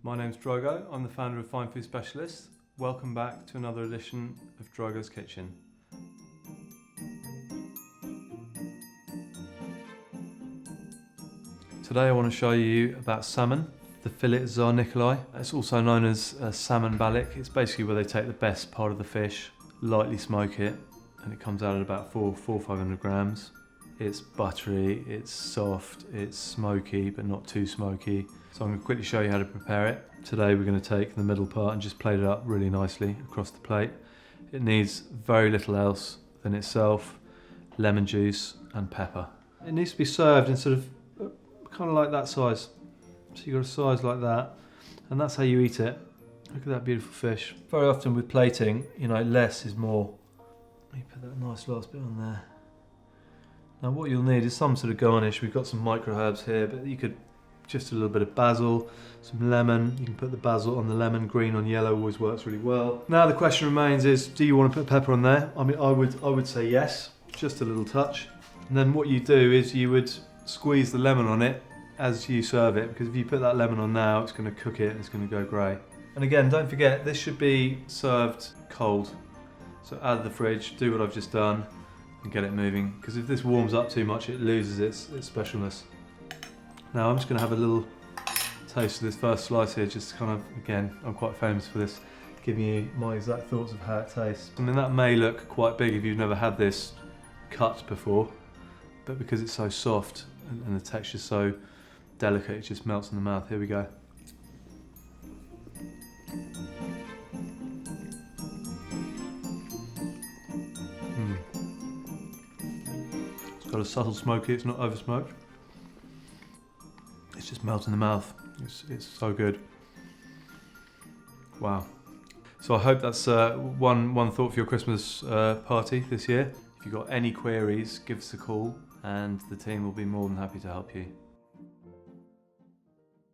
My name's Drogo, I'm the founder of Fine Food Specialists. Welcome back to another edition of Drogo's Kitchen. Today I want to show you about salmon, the fillet Tsar Nikolai. It's also known as salmon balik. It's basically where they take the best part of the fish, lightly smoke it, and it comes out at about 400-500 grams. It's buttery, it's soft, it's smoky, but not too smoky. So I'm going to quickly show you how to prepare it. Today we're going to take the middle part and just plate it up really nicely across the plate. It needs very little else than itself, lemon juice and pepper. It needs to be served in sort of kind of like that size. So you've got a size like that, and that's how you eat it. Look at that beautiful fish. Very often with plating, less is more. Let me put that nice last bit on there. Now what you'll need is some sort of garnish. We've got some micro herbs here, but you could just a little bit of basil, some lemon. You can put the basil on the lemon, green on yellow always works really well. Now the question remains is, do you want to put pepper on there? I mean, I would say yes, just a little touch. And then what you do is you would squeeze the lemon on it as you serve it, because if you put that lemon on now, it's going to cook it and it's going to go grey. And again, don't forget, this should be served cold. So out of the fridge, do what I've just done and get it moving, because if this warms up too much, it loses its specialness. Now I'm just going to have a little taste of this first slice here, just kind of, again, I'm quite famous for this, giving you my exact thoughts of how it tastes. I mean, that may look quite big if you've never had this cut before, but because it's so soft and the texture's so delicate, it just melts in the mouth. Here we go. It's got a subtle smoky, it's not over smoked. It's just melts in the mouth. It's so good. Wow. So I hope that's one thought for your Christmas party this year. If you've got any queries, give us a call and the team will be more than happy to help you.